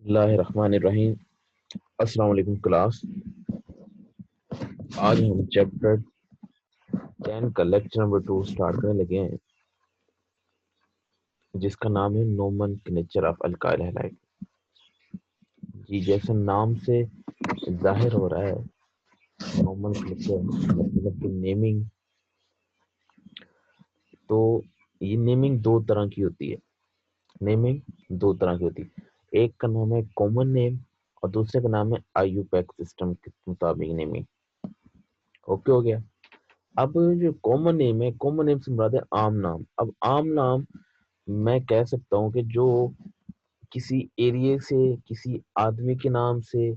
बिस्मिल्लाहिर्रहमानिर्रहीम। अस्सलाम वालेकुम क्लास। आज हम चैप्टर 10 का लेक्चर नंबर 2 स्टार्ट करने लगे हैं, जिसका नाम है नोमेनक्लेचर ऑफ अल्काइल हैलाइड। जी, जैसे नाम से जाहिर हो रहा है, नोमेनक्लेचर मतलब कि नेमिंग। तो ये नेमिंग दो तरह की होती है। नेमिंग दो तरह की होती है, एक का नाम है कॉमन नेम और दूसरे का नाम है आईयूपैक सिस्टम के मुताबिक नेमिंग। ओके हो गया। अब जो कॉमन नेम है, कॉमन नेम से मुराद है आम नाम। अब आम नाम मैं कह सकता हूँ कि जो किसी एरिया से, किसी आदमी के नाम से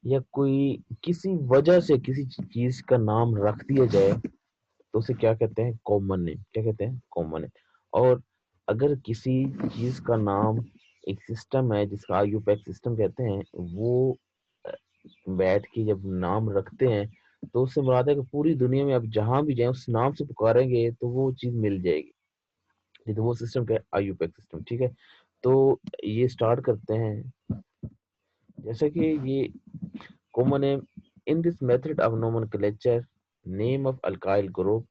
या कोई किसी वजह से किसी चीज का नाम रख दिया जाए तो उसे क्या कहते हैं? Common name. क्या कहते हैं? Common name. और अगर किसी चीज का नाम, एक सिस्टम है जिसका आईयूपैक सिस्टम कहते हैं, वो अ, बैठ के जब नाम रखते हैं तो उससे मुराद है कि पूरी दुनिया में आप जहां भी जाएं उस नाम से पुकारेंगे तो वो चीज मिल जाएगी। ये तो वो सिस्टम क्या है? IUPAC system. ठीक है, तो ये स्टार्ट करते हैं। जैसे कि ये common name, in this method of nomenclature name of alkyl group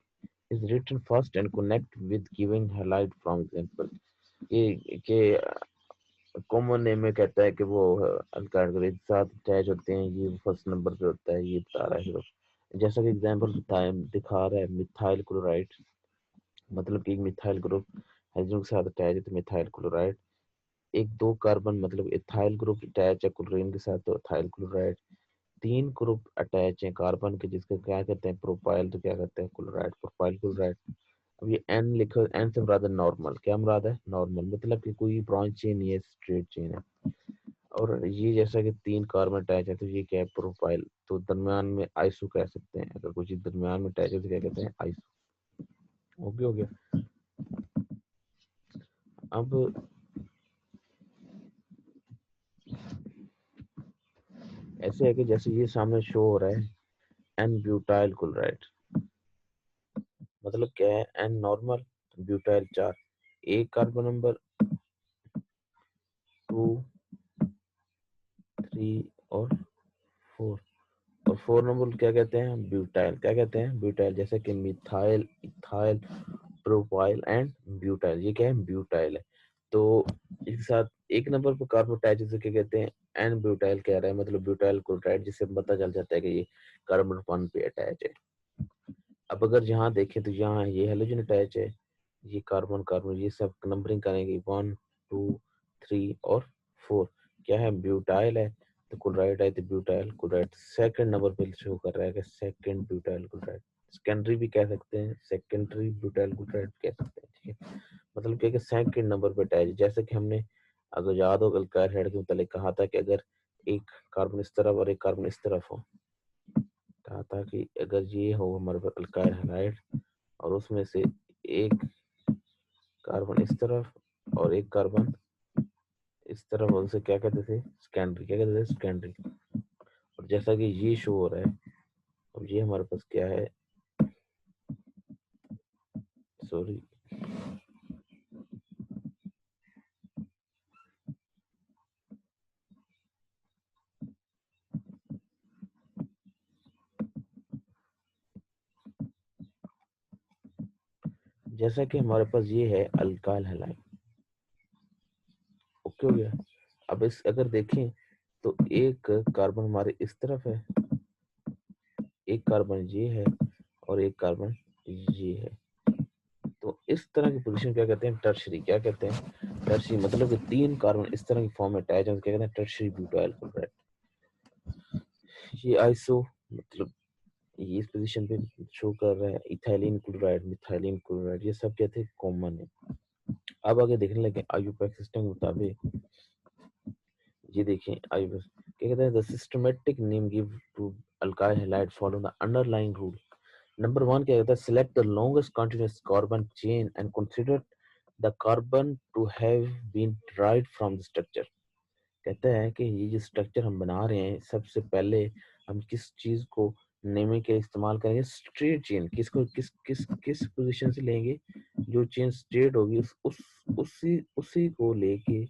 is written first and connect with giving halide from example। ये कॉमन नेम में कहता है कि वो अल्काइल ग्रुप एक साथ अटैच होते हैं, ये फर्स्ट नंबर पे होता है, ये बता रहा है हीरो। जैसा कि एग्जांपल दिखा रहा है, मिथाइल क्लोराइड, मतलब कि एक मिथाइल ग्रुप हाइड्रोजन के साथ अटैच है तो मिथाइल क्लोराइड। एक दो कार्बन मतलब इथाइल ग्रुप अटैच है क्लोरीन के साथ तो इथाइल क्लोराइड। तीन ग्रुप अटैच हैं कार्बन के, जिसको क्या कहते हैं? प्रोपाइल, तो क्या कहते हैं? Chloride, propyl chloride. अब ये एन लिखो, एन से मुराद है नॉर्मल। क्या मुराद है? नॉर्मल, मतलब कि कोई ब्रांच चेन नहीं है, स्ट्रेट चेन है। और ये जैसा कि तीन कार्बन अटैच है तो ये क्या है? प्रोपाइल। तो दरमियान में आइसो कह सकते हैं, अगर कोई चीज दरमियान में अटैच है तो क्या कहते हैं? आइसो। ओके हो गया। अब ऐसे है कि जैसे ये सामने शो हो रहा है, एन ब्यूटाइल क्लोराइड, मतलब क्या है? एन नॉर्मल, ब्यूटाइल चार, एक कार्बन नंबर, टू, थ्री और फोर। और फोर नंबर क्या कहते हैं? ब्यूटाइल। क्या कहते हैं? ब्यूटाइल। जैसे कि methyl, ethyl, propyl and butyl. ये क्या है? ब्यूटाइल है। तो इसके साथ एक नंबर पर कार्बन अटैच है, क्या कहते हैं? एन ब्यूटाइल कह रहा है, मतलब ब्यूटाइल क्लोराइड, जिससे पता चल जाता है कि ये कार्बन वन पे अटैच है। अब अगर यहाँ देखें तो यहाँ ये हेलोजन अटैच है, ये कार्बन कार्बन, ये सब नंबरिंग करेंगे, वन, टू, थ्री और फोर। क्या है? ब्यूटाइल है तो क्लोराइड है, तो ब्यूटाइल क्लोराइड सेकंड नंबर पे शो कर रहा है कि सेकंड ब्यूटाइल क्लोराइड। सेकेंडरी भी कह सकते हैं, सेकेंडरी ब्यूटाइल क्लोराइड कह सकते हैं। ठीक है, मतलब क्या कि सेकंड नंबर पे अटैच। जैसे कि हमने अगर याद हो अल्काइल हेड के मतलब कहा था कि अगर एक कार्बन इस तरफ और एक कार्बन इस तरफ हो, कहा था कि अगर ये हो हमारे पास अल्काइल हैलाइड और उसमें से एक कार्बन इस तरफ और एक कार्बन इस तरफ, उसे क्या कहते थे? सेकेंडरी। क्या कहते थे? सेकेंडरी। और जैसा कि ये शो हो रहा है, अब ये हमारे पास क्या है? सॉरी, जैसा कि हमारे पास ये है अल्काइल हैलाइड। ओके हो गया। अब इस अगर देखें तो एक कार्बन हमारे इस तरफ है, एक कार्बन ये है और एक कार्बन ये है। तो इस तरह की पोजीशन क्या कहते हैं? टर्शरी। क्या कहते हैं? टर्शरी, मतलब कि तीन कार्बन इस तरह की फॉर्म में अटैच है, क्या कहते हैं? Tertiary butyl chloride. ये आइसो, मतलब ये इस पोजीशन पे शो कर रहा है। इथाइलिन क्लोराइड, मिथाइलिन क्लोराइड, ये सब क्या थे? कॉमन है। अब आगे देखने लगे आईयूपैक सिस्टम के मुताबिक। ये देखें आईयूपैक क्या कहते हैं? The systematic name give to alkyl halide follow the underlying rule. Number one क्या कहता है? Select the longest continuous carbon chain and consider the carbon to have been derived from the structure. कहता है कि ये जो स्ट्रक्चर हम बना रहे हैं, सबसे पहले हम किस चीज को नेमिंग के इस्तेमाल करेंगे? Straight chain. किसको किस किस किस पोजीशन से लेंगे? जो चेन स्ट्रेट होगी उसी उसी को लेके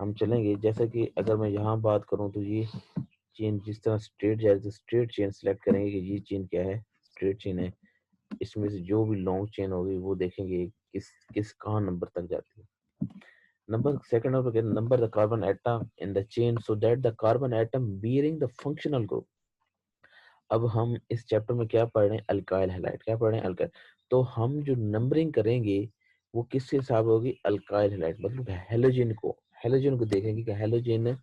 हम हम चलेंगे। जैसे कि अगर मैं यहाँ बात करूँ तो ये चेन जिस तरह स्ट्रेट जाए तो स्ट्रेट चेन सेलेक्ट करेंगे कि ये चेन क्या है, स्ट्रेट चेन है। इसमें से जो भी लॉन्ग चेन होगी वो देखेंगे किस किस कहाँ नंबर तक जाती है। नंबर सेकंड नंबर के number the carbon atom in the chain so that the carbon atom bearing the functional group. अब हम इस चैप्टर में क्या पढ़ रहे हैं, अल्काइल हैलाइड। क्या पढ़ रहे हैं, अल्काइल। तो हम जो नंबरिंग करेंगे वो किसके हिसाब होगी, अल्काइल हैलाइड, मतलब हेलोजन को। हेलोजन को देखेंगे कि हेलोजन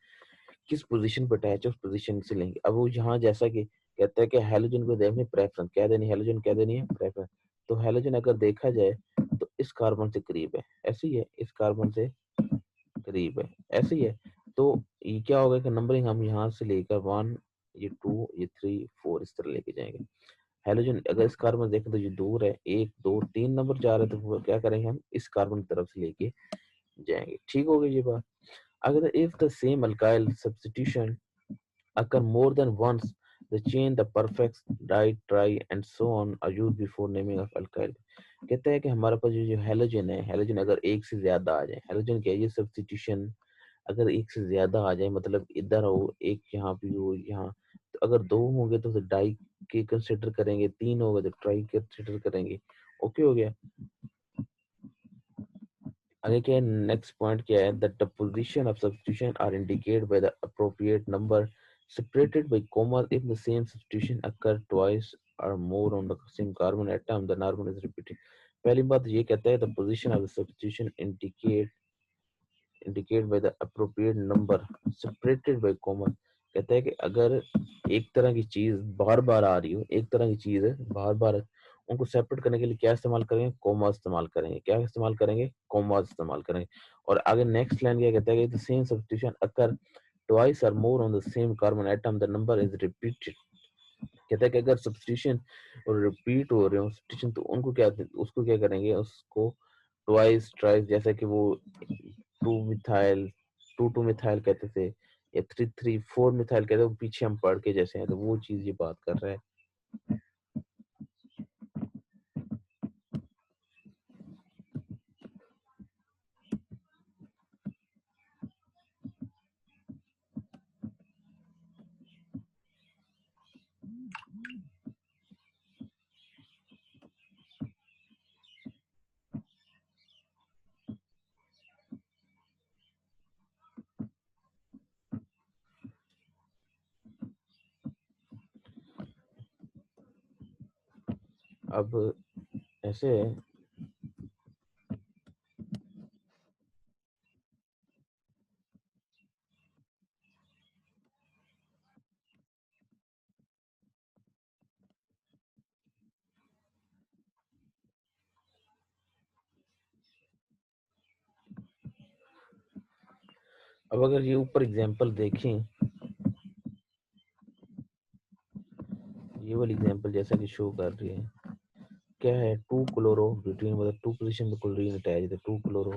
किस पोजीशन पर अटैच है, उस पोजीशन से लेंगे। अब वो यहाँ जैसा कि कहता है कि हेलोजन को देनी प्रेफरेंस, क्या देनी, हेलोजन क्या देनी है, प्रेफरेंस। तो हेलोजन अगर देखा जाए तो इस कार्बन से करीब है, ऐसे ही है, इस कार्बन से करीब है, ऐसे ही है। तो ये क्या होगा कि नंबरिंग हम यहाँ से लेकर 1, ये 2, ये 3, 4 इस तरह लेके जाएंगे। हेलोजन अगर इस कार्बन देखें तो ये दूर है, 1, 2, 3 नंबर जा रहे हैं, तो वो क्या करेंगे, हम इस कार्बन की तरफ से लेके जाएंगे। ठीक हो गई ये बात। अगर if the same alkyl substitution occur more than once, the chain, the perfects, di, tri, and so on are used before naming of alkyl। कहता है कि हमारे पास जो हेलोजन है, हेलोजन अगर एक से ज्यादा आ जाए, हेलोजन क्या है, ये सब्स्टिट्यूशन अगर एक से ज्यादा आ जाए, मतलब इधर हो एक, यहाँ भी हो, यहाँ, तो अगर 2 होंगे तो डाई के कंसिडर करेंगे, 3 होगा तो ट्राई कंसिडर करेंगे। ओके हो गया। आगे क्या है, नेक्स्ट पॉइंट क्या है, that the position of substitution are indicated by the appropriate number separated by commas if the same substitution occur twice or more on the same carbon atom, the carbon is repeated। पहली बात ये कहता है the position of the substitution indicate by the appropriate number separated by comma। कहता है कि अगर एक तरह की चीज बार बार आ रही हो, एक तरह की चीज है बार बार, उनको सेपरेट करने के लिए क्या इस्तेमाल करेंगे, कोमा इस्तेमाल करेंगे। क्या इस्तेमाल करेंगे, कोमा इस्तेमाल करेंगे। और आगे नेक्स्ट लाइन क्या कहता है कि the same substitution occur twice or more on the same carbon atom, the number is repeated। कहता है कि अगर सब्स्टिट्यूशन और रिपीट हो रहे हो सब्स्टिट्यूशन, तो उनको क्या, उसको क्या करेंगे, उसको ट्वाइस ट्राइस, जैसे कि वो 2 मिथाइल 2 मिथाइल कहते थे, या 3 3 4 मिथाइल कहते थे, पीछे हम पढ़ के जैसे हैं, तो वो चीज ये बात कर रहा है। अब ऐसे अब अगर ये ऊपर एग्जांपल देखें, ये वाली एग्जांपल जैसा कि शो कर रही है, क्या है, 2 क्लोरो ब्यूटेन, मतलब 2 पोजीशन पे क्लोरीन अटैच है, 2 क्लोरो।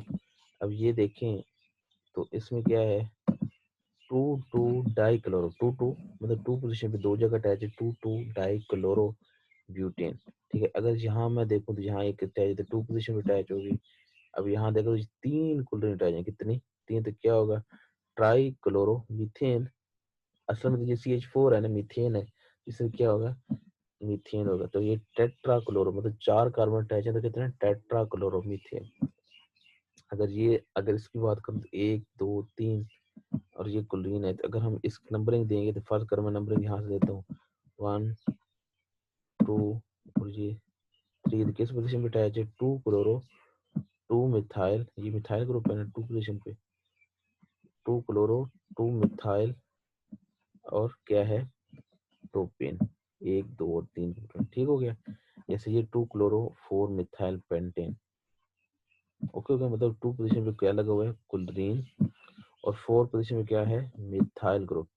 अब ये देखें तो इसमें क्या है, 2 2 डाई क्लोरो, 2 2 मतलब 2 पोजीशन पे 2 जगह अटैच है, 2 2 डाई क्लोरो ब्यूटेन। ठीक है, अगर यहाँ मैं देखूं तो यहाँ एक अटैच है, 2 पोजीशन पे अटैच होगी। अब यहाँ देखो तो 3 क्लोरीन अटैच है, कितनी, 3, तो क्या होगा, ट्राई क्लोरो मीथेन। असल में तो ये CH4 है ना, मीथेन है, इससे क्या होगा, मीथेन होगा। तो ये टेट्रा क्लोरो, मतलब 4 कार्बन अटैच है, तो कितने, टेट्रा क्लोरो मीथेन। अगर इसकी बात करूं तो 1 2 3 और ये क्लोरीन है, तो अगर हम इस नंबरिंग देंगे तो फर्स्ट कर मैं नंबरिंग यहाँ से देता हूँ, 1 2 और ये 3, तो किस पोजीशन पे अटैच है, 2 क्लोरो 2 मिथाइल, ये मिथाइल ग्रुप है ना 2 पोजीशन पे, 2 क्लोरो 2 मिथाइल और क्या है, प्रोपेन, 1 2 और 3। ठीक हो गया। जैसे ये 2 chloro 4 methyl pentane. Okay okay, मतलब 2 पोजीशन पे क्या लगा हुआ है, क्लोरीन, और 4 पोजीशन में क्या है, मिथाइल ग्रुप।